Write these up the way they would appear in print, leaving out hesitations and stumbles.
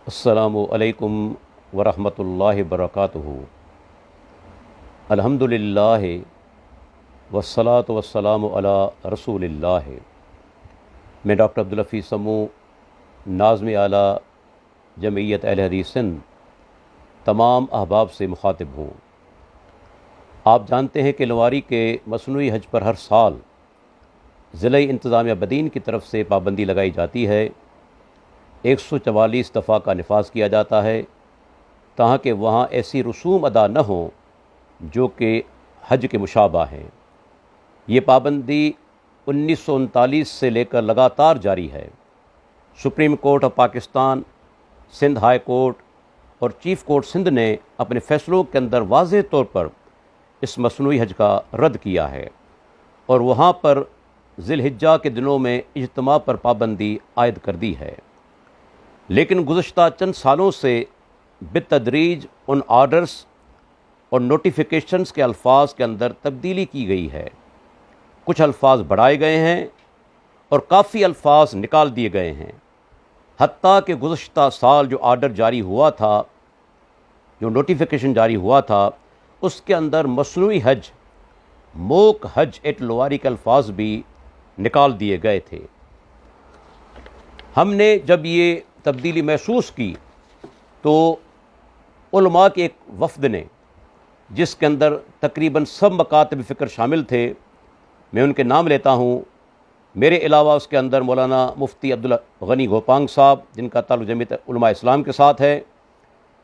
السلام علیکم ورحمۃ اللہ وبرکاتہ۔ الحمدللہ والصلاۃ والسلام علی رسول اللہ۔ میں ڈاکٹر عبدالحفیظ سمو، ناظم اعلیٰ جمعیت اہل حدیث سندھ، تمام احباب سے مخاطب ہوں۔ آپ جانتے ہیں کہ لواری کے مصنوعی حج پر ہر سال ضلع انتظامیہ بدین کی طرف سے پابندی لگائی جاتی ہے۔ 144 دفعہ کا نفاذ کیا جاتا ہے تاکہ وہاں ایسی رسوم ادا نہ ہوں جو کہ حج کے مشابہ ہیں۔ یہ پابندی 1939 سے لے کر لگاتار جاری ہے۔ Supreme court of Pakistan, Sindh high court اور چیف کورٹ سندھ نے اپنے فیصلوں کے اندر واضح طور پر اس مصنوعی حج کا رد کیا ہے اور وہاں پر ذی الحجہ کے دنوں میں اجتماع پر پابندی عائد کر دی ہے۔ لیکن گزشتہ چند سالوں سے بالتدریج ان آرڈرز اور نوٹیفیکیشنز کے الفاظ کے اندر تبدیلی کی گئی ہے۔ کچھ الفاظ بڑھائے گئے ہیں اور کافی الفاظ نکال دیے گئے ہیں۔ حتیٰ کہ گزشتہ سال جو آرڈر جاری ہوا تھا، جو نوٹیفیکیشن جاری ہوا تھا، اس کے اندر مصنوعی حج، موک حج ایٹ لواری کے الفاظ بھی نکال دیے گئے تھے۔ ہم نے جب یہ تبدیلی محسوس کی تو علماء کے ایک وفد نے، جس کے اندر تقریباً سب مکاتب فکر شامل تھے، میں ان کے نام لیتا ہوں، میرے علاوہ اس کے اندر مولانا مفتی عبدالغنی گوپانگ صاحب جن کا تعلق جمعیت علماء اسلام کے ساتھ ہے،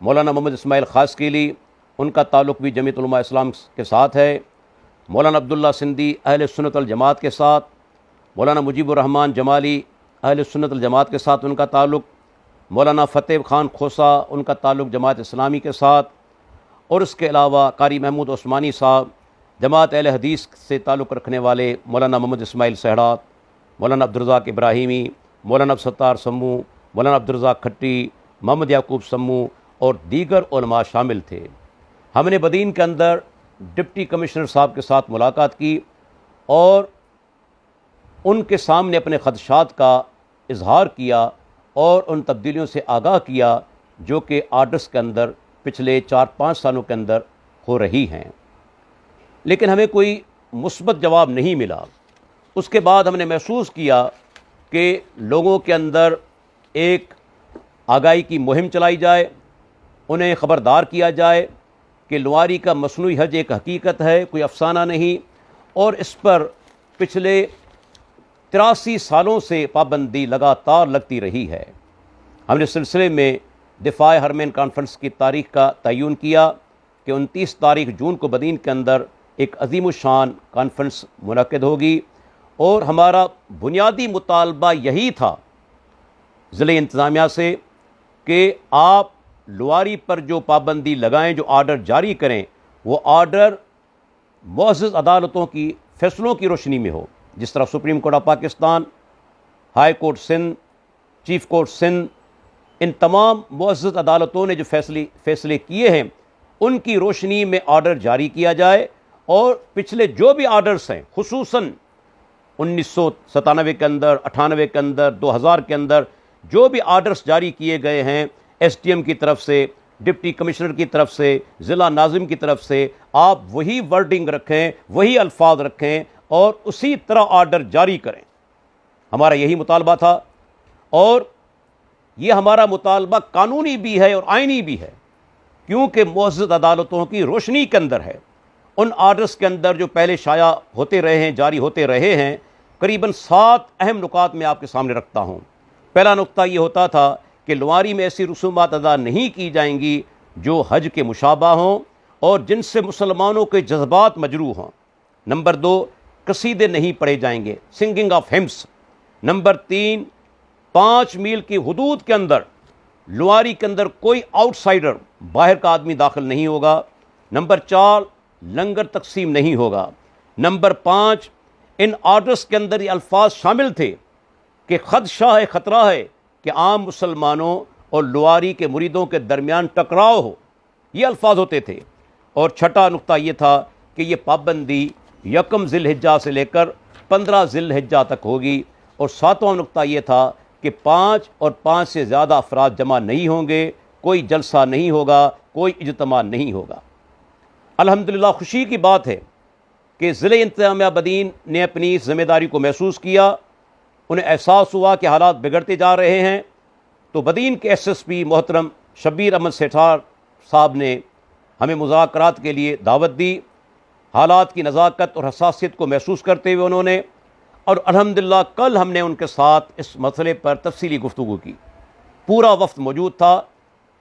مولانا محمد اسماعیل خاسقیلی، ان کا تعلق بھی جمعیت علماء اسلام کے ساتھ ہے، مولانا عبداللہ سندھی اہل سنت الجماعت کے ساتھ، مولانا مجیب الرحمن جمالی اہل سنت الجماعت کے ساتھ ان کا تعلق، مولانا فتح خان کھوسا ان کا تعلق جماعت اسلامی کے ساتھ، اور اس کے علاوہ قاری محمود عثمانی صاحب جماعت اہل حدیث سے تعلق رکھنے والے، مولانا محمد اسماعیل سہڑات، مولانا عبدالرزاق ابراہیمی، مولانا عبدالستار سمو، مولانا عبدالرزاق کھٹی، محمد یعقوب سمو اور دیگر علماء شامل تھے۔ ہم نے بدین کے اندر ڈپٹی کمشنر صاحب کے ساتھ ملاقات کی اور ان کے سامنے اپنے خدشات کا اظہار کیا اور ان تبدیلیوں سے آگاہ کیا جو کہ آرڈرز کے اندر پچھلے 4-5 سالوں کے اندر ہو رہی ہیں، لیکن ہمیں کوئی مثبت جواب نہیں ملا۔ اس کے بعد ہم نے محسوس کیا کہ لوگوں کے اندر ایک آگاہی کی مہم چلائی جائے، انہیں خبردار کیا جائے کہ لواری کا مصنوعی حج ایک حقیقت ہے، کوئی افسانہ نہیں، اور اس پر پچھلے 83 سالوں سے پابندی لگاتار لگتی رہی ہے۔ ہم نے اس سلسلے میں دفاع حرمین کانفرنس کی تاریخ کا تعین کیا کہ 29 تاریخ جون کو بدین کے اندر ایک عظیم الشان کانفرنس منعقد ہوگی، اور ہمارا بنیادی مطالبہ یہی تھا ضلع انتظامیہ سے کہ آپ لواری پر جو پابندی لگائیں، جو آرڈر جاری کریں، وہ آرڈر معزز عدالتوں کی فیصلوں کی روشنی میں ہو، جس طرح supreme court of Pakistan, high court Sindh, chief court Sindh, ان تمام معزز عدالتوں نے جو فیصلے کیے ہیں ان کی روشنی میں آرڈر جاری کیا جائے، اور پچھلے جو بھی آرڈرز ہیں، خصوصاً 1997 کے اندر، 98 کے اندر، 2000 کے اندر جو بھی آرڈرز جاری کیے گئے ہیں ایس ٹی ایم کی طرف سے، ڈپٹی کمشنر کی طرف سے، ضلع ناظم کی طرف سے، آپ وہی ورڈنگ رکھیں، وہی الفاظ رکھیں اور اسی طرح آرڈر جاری کریں۔ ہمارا یہی مطالبہ تھا، اور یہ ہمارا مطالبہ قانونی بھی ہے اور آئینی بھی ہے، کیونکہ معزز عدالتوں کی روشنی کے اندر ہے۔ ان آرڈرز کے اندر جو پہلے شائع ہوتے رہے ہیں، جاری ہوتے رہے ہیں، قریباً 7 اہم نکات میں آپ کے سامنے رکھتا ہوں۔ پہلا نقطہ یہ ہوتا تھا کہ لواری میں ایسی رسومات ادا نہیں کی جائیں گی جو حج کے مشابہ ہوں اور جن سے مسلمانوں کے جذبات مجروح ہوں۔ نمبر 2، قصیدے نہیں پڑھے جائیں گے، سنگنگ آف ہمس۔ نمبر 3، 5 میل کی حدود کے اندر لواری کے اندر کوئی آؤٹ سائیڈر، باہر کا آدمی داخل نہیں ہوگا۔ نمبر 4، لنگر تقسیم نہیں ہوگا۔ نمبر 5، ان آرڈرز کے اندر یہ الفاظ شامل تھے کہ خدشہ ہے، خطرہ ہے کہ عام مسلمانوں اور لواری کے مریدوں کے درمیان ٹکراؤ ہو، یہ الفاظ ہوتے تھے۔ اور چھٹا نقطہ یہ تھا کہ یہ پابندی 1 ذی الحجہ سے لے کر 15 ذی الحجہ تک ہوگی، اور 7واں نقطہ یہ تھا کہ 5 اور 5 سے زیادہ افراد جمع نہیں ہوں گے، کوئی جلسہ نہیں ہوگا، کوئی اجتماع نہیں ہوگا۔ الحمدللہ خوشی کی بات ہے کہ ضلع انتظامیہ بدین نے اپنی ذمہ داری کو محسوس کیا، انہیں احساس ہوا کہ حالات بگڑتے جا رہے ہیں، تو بدین کے ایس ایس پی محترم شبیر احمد سیٹھار صاحب نے ہمیں مذاکرات کے لیے دعوت دی۔ حالات کی نزاکت اور حساسیت کو محسوس کرتے ہوئے انہوں نے، اور الحمدللہ کل ہم نے ان کے ساتھ اس مسئلے پر تفصیلی گفتگو کی۔ پورا وفد موجود تھا،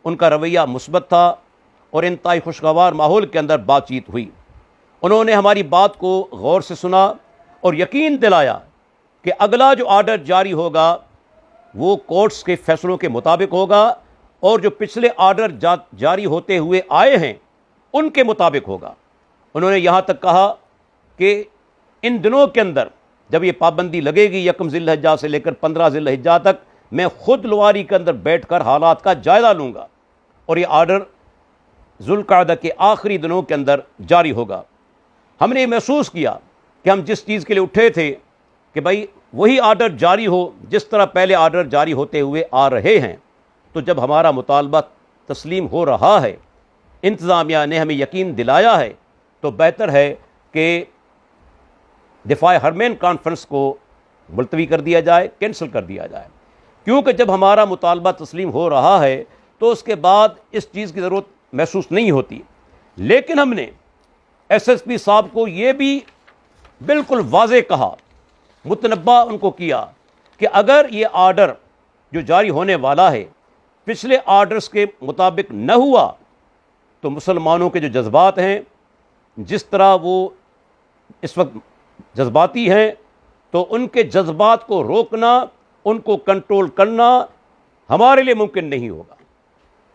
ان کا رویہ مثبت تھا اور انتہائی خوشگوار ماحول کے اندر بات چیت ہوئی۔ انہوں نے ہماری بات کو غور سے سنا اور یقین دلایا کہ اگلا جو آرڈر جاری ہوگا وہ کورٹس کے فیصلوں کے مطابق ہوگا، اور جو پچھلے آرڈر جاری ہوتے ہوئے آئے ہیں ان کے مطابق ہوگا۔ انہوں نے یہاں تک کہا کہ ان دنوں کے اندر جب یہ پابندی لگے گی 1 ذی الحجہ سے لے کر 15 ذی الحجہ تک، میں خود لواری کے اندر بیٹھ کر حالات کا جائزہ لوں گا، اور یہ آرڈر ذوالقعدہ کے آخری دنوں کے اندر جاری ہوگا۔ ہم نے یہ محسوس کیا کہ ہم جس چیز کے لیے اٹھے تھے کہ بھائی وہی آرڈر جاری ہو جس طرح پہلے آرڈر جاری ہوتے ہوئے آ رہے ہیں، تو جب ہمارا مطالبہ تسلیم ہو رہا ہے، انتظامیہ نے ہمیں یقین دلایا ہے، تو بہتر ہے کہ دفاع حرمین کانفرنس کو ملتوی کر دیا جائے، کینسل کر دیا جائے، کیونکہ جب ہمارا مطالبہ تسلیم ہو رہا ہے تو اس کے بعد اس چیز کی ضرورت محسوس نہیں ہوتی۔ لیکن ہم نے ایس ایس پی صاحب کو یہ بھی بالکل واضح کہا، متنبہ ان کو کیا کہ اگر یہ آرڈر جو جاری ہونے والا ہے پچھلے آرڈرز کے مطابق نہ ہوا تو مسلمانوں کے جو جذبات ہیں، جس طرح وہ اس وقت جذباتی ہیں، تو ان کے جذبات کو روکنا، ان کو کنٹرول کرنا ہمارے لیے ممکن نہیں ہوگا،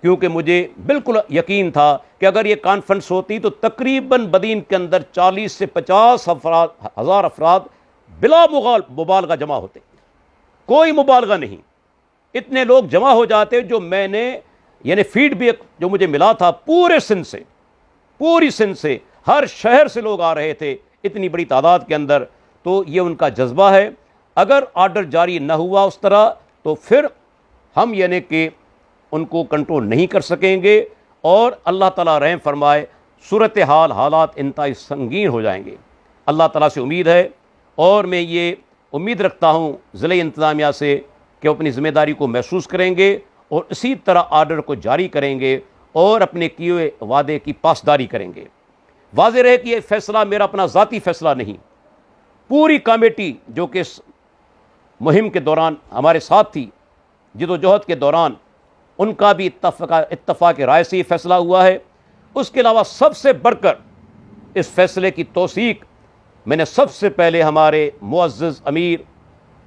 کیونکہ مجھے بالکل یقین تھا کہ اگر یہ کانفرنس ہوتی تو تقریباً بدین کے اندر 40 سے 50 ہزار افراد بلا مبالغہ جمع ہوتے، کوئی مبالغہ نہیں، اتنے لوگ جمع ہو جاتے، جو میں نے یعنی فیڈ بیک جو مجھے ملا تھا پورے سندھ سے، پوری سندھ سے، ہر شہر سے لوگ آ رہے تھے اتنی بڑی تعداد کے اندر۔ تو یہ ان کا جذبہ ہے۔ اگر آرڈر جاری نہ ہوا اس طرح تو پھر ہم یعنی کہ ان کو کنٹرول نہیں کر سکیں گے، اور اللہ تعالیٰ رحم فرمائے صورتحال حالات انتہائی سنگین ہو جائیں گے۔ اللہ تعالیٰ سے امید ہے، اور میں یہ امید رکھتا ہوں ضلع انتظامیہ سے کہ وہ اپنی ذمہ داری کو محسوس کریں گے اور اسی طرح آرڈر کو جاری کریں گے اور اپنے کیے ہوئے وعدے کی پاسداری کریں گے۔ واضح رہے کہ یہ فیصلہ میرا اپنا ذاتی فیصلہ نہیں، پوری کمیٹی جو کہ اس مہم کے دوران ہمارے ساتھ تھی، جد و جہد کے دوران، ان کا بھی اتفاق رائے سے یہ فیصلہ ہوا ہے۔ اس کے علاوہ سب سے بڑھ کر اس فیصلے کی توثیق میں نے سب سے پہلے ہمارے معزز امیر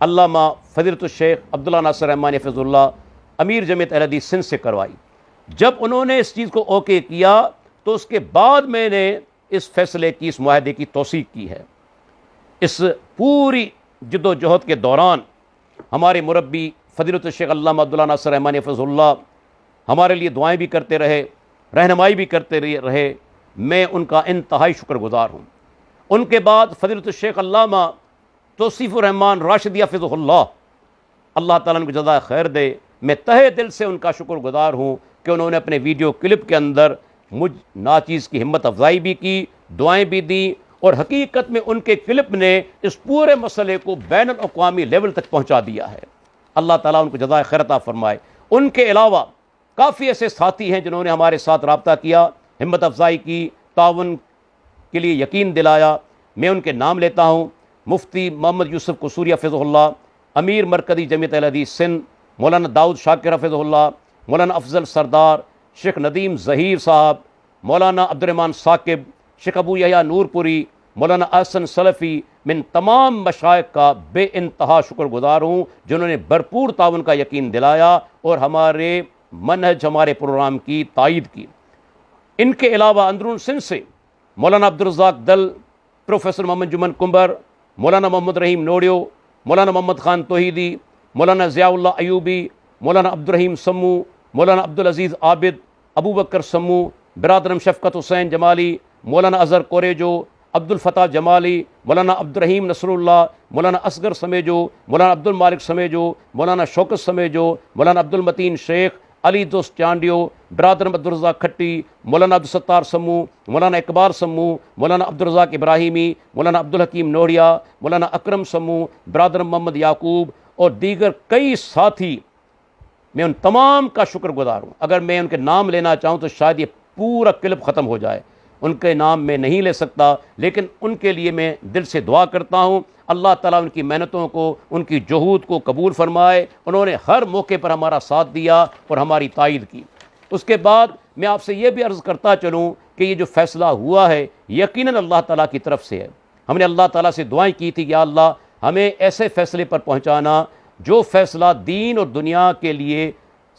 علامہ فضیلۃ الشیخ عبداللہ ناصر رحمانی حفظہ اللہ امیر جمعیت اہل حدیث سندھ سے کروائی۔ جب انہوں نے اس چیز کو اوکے کیا تو اس کے بعد میں نے اس فیصلے کی، اس معاہدے کی توثیق کی ہے۔ اس پوری جد و جہد کے دوران ہمارے مربی فضیلۃ الشیخ علامہ عبداللہ ناصر رحمانی حفظہ اللہ ہمارے لیے دعائیں بھی کرتے رہے، رہنمائی بھی کرتے رہے، میں ان کا انتہائی شکر گزار ہوں۔ ان کے بعد فضیلۃ الشیخ علامہ توصیف الرحمان راشدی حفظہ اللہ، اللہ تعالیٰ ان کو جزائے خیر دے، میں تہہ دل سے ان کا شکر گزار ہوں کہ انہوں نے اپنے ویڈیو کلپ کے اندر مجھ ناچیز کی ہمت افزائی بھی کی، دعائیں بھی دیں، اور حقیقت میں ان کے کلپ نے اس پورے مسئلے کو بین الاقوامی لیول تک پہنچا دیا ہے۔ اللہ تعالیٰ ان کو جزائے خیر عطا فرمائے۔ ان کے علاوہ کافی ایسے ساتھی ہیں جنہوں نے ہمارے ساتھ رابطہ کیا، ہمت افزائی کی، تعاون کے لیے یقین دلایا۔ میں ان کے نام لیتا ہوں: مفتی محمد یوسف قصوری حفظہ اللہ، امیر مرکزی جمعیت اہل حدیث سندھ مولانا داؤد شاکر حفظہ اللہ، مولانا افضل سردار، شیخ ندیم ظہیر صاحب، مولانا عبد الرحمن ثاقب، شیخ ابو یحییٰ نور پوری، مولانا احسن سلفی، من تمام مشائخ کا بے انتہا شکر گزار ہوں جنہوں نے بھرپور تعاون کا یقین دلایا اور ہمارے منہج، ہمارے پروگرام کی تائید کی۔ ان کے علاوہ اندرون سندھ سے مولانا عبدالرزاق دل، پروفیسر محمد جمن کمبر، مولانا محمد رحیم نوڑیو، مولانا محمد خان توحیدی، مولانا ضیاء اللہ ایوبی، مولانا عبدالرحیم سمو، مولانا عبدالعزیز عابد، ابو بکر سمو، برادرم شفقت حسین جمالی، مولانا اظہر کوریجو، عبد الفتاح جمالی، مولانا عبد الرحیم نصر اللہ، مولانا اصغر سمیجو، مولانا عبد المالک سمیجو، مولانا شوکت سمیجو، مولانا عبد المتین شیخ، علی دوست چانڈیو، برادر عبدالرزاق کھٹی، مولانا عبدالستار سمو، مولانا اقبال سمو، مولانا عبدالرزاق ابراہیمی، مولانا عبدالحکیم نوڑیا، مولانا اکرم سمو، برادر محمد یعقوب اور دیگر کئی ساتھی، میں ان تمام کا شکر گزار ہوں۔ اگر میں ان کے نام لینا چاہوں تو شاید یہ پورا کلپ ختم ہو جائے، ان کے نام میں نہیں لے سکتا، لیکن ان کے لیے میں دل سے دعا کرتا ہوں اللہ تعالیٰ ان کی محنتوں کو، ان کی جہود کو قبول فرمائے۔ انہوں نے ہر موقع پر ہمارا ساتھ دیا اور ہماری تائید کی۔ اس کے بعد میں آپ سے یہ بھی عرض کرتا چلوں کہ یہ جو فیصلہ ہوا ہے یقیناً اللہ تعالیٰ کی طرف سے ہے۔ ہم نے اللہ تعالیٰ سے دعائیں کی تھی کہ یا اللہ ہمیں ایسے فیصلے پر پہنچانا جو فیصلہ دین اور دنیا کے لیے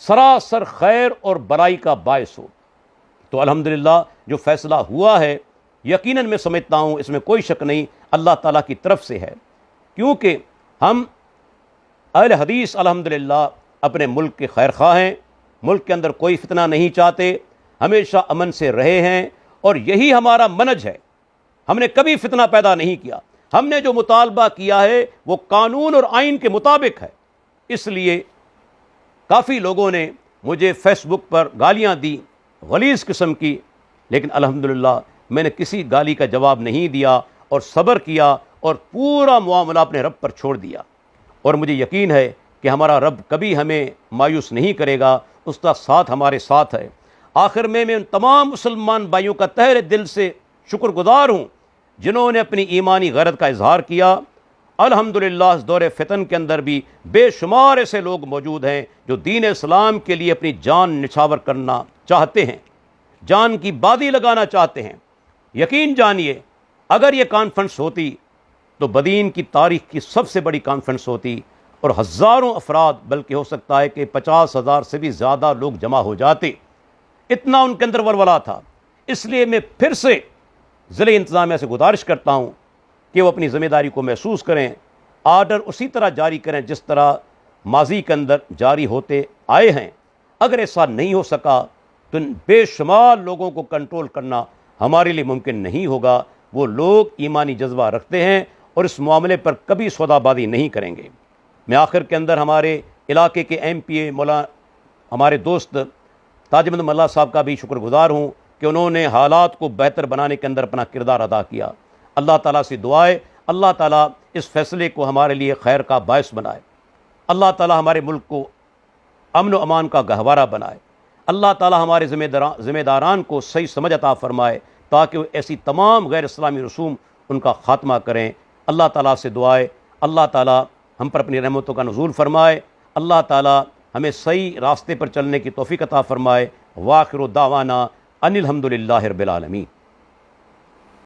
سراسر خیر اور بلائی کا باعث ہو۔ تو الحمدللہ جو فیصلہ ہوا ہے یقیناً میں سمجھتا ہوں اس میں کوئی شک نہیں اللہ تعالیٰ کی طرف سے ہے، کیونکہ ہم اہل حدیث الحمدللہ اپنے ملک کے خیر خواہ ہیں، ملک کے اندر کوئی فتنہ نہیں چاہتے، ہمیشہ امن سے رہے ہیں، اور یہی ہمارا منہج ہے۔ ہم نے کبھی فتنہ پیدا نہیں کیا، ہم نے جو مطالبہ کیا ہے وہ قانون اور آئین کے مطابق ہے۔ اس لیے کافی لوگوں نے مجھے فیس بک پر گالیاں دی غلیظ قسم کی، لیکن الحمدللہ میں نے کسی گالی کا جواب نہیں دیا اور صبر کیا اور پورا معاملہ اپنے رب پر چھوڑ دیا، اور مجھے یقین ہے کہ ہمارا رب کبھی ہمیں مایوس نہیں کرے گا، اس کا ساتھ ہمارے ساتھ ہے۔ آخر میں ان تمام مسلمان بھائیوں کا تہہ دل سے شکر گزار ہوں جنہوں نے اپنی ایمانی غیرت کا اظہار کیا۔ الحمدللہ اس دور فتن کے اندر بھی بے شمار ایسے لوگ موجود ہیں جو دین اسلام کے لیے اپنی جان نچھاور کرنا چاہتے ہیں، جان کی بازی لگانا چاہتے ہیں۔ یقین جانیے اگر یہ کانفرنس ہوتی تو بدین کی تاریخ کی سب سے بڑی کانفرنس ہوتی، اور ہزاروں افراد، بلکہ ہو سکتا ہے کہ 50,000 سے بھی زیادہ لوگ جمع ہو جاتے، اتنا ان کے اندر ولولہ تھا۔ اس لیے میں پھر سے ضلع انتظامیہ سے گزارش کرتا ہوں کہ وہ اپنی ذمہ داری کو محسوس کریں، آرڈر اسی طرح جاری کریں جس طرح ماضی کے اندر جاری ہوتے آئے ہیں۔ اگر ایسا نہیں ہو سکا تو بے شمار لوگوں کو کنٹرول کرنا ہمارے لیے ممکن نہیں ہوگا۔ وہ لوگ ایمانی جذبہ رکھتے ہیں اور اس معاملے پر کبھی سودا بازی نہیں کریں گے۔ میں آخر کے اندر ہمارے علاقے کے MP ہمارے دوست تاج احمد ملا صاحب کا بھی شکر گزار ہوں کہ انہوں نے حالات کو بہتر بنانے کے اندر اپنا کردار ادا کیا۔ اللہ تعالیٰ سے دعا ہے اللہ تعالیٰ اس فیصلے کو ہمارے لیے خیر کا باعث بنائے، اللہ تعالیٰ ہمارے ملک کو امن و امان کا گہوارہ بنائے، اللہ تعالیٰ ہمارے ذمہ داران کو صحیح سمجھ عطا فرمائے تاکہ وہ ایسی تمام غیر اسلامی رسوم ان کا خاتمہ کریں۔ اللہ تعالیٰ سے دعا ہے اللہ تعالیٰ ہم پر اپنی رحمتوں کا نزول فرمائے، اللہ تعالیٰ ہمیں صحیح راستے پر چلنے کی توفیق عطا فرمائے۔ وآخر دعوانا ان الحمدللہ رب العالمین۔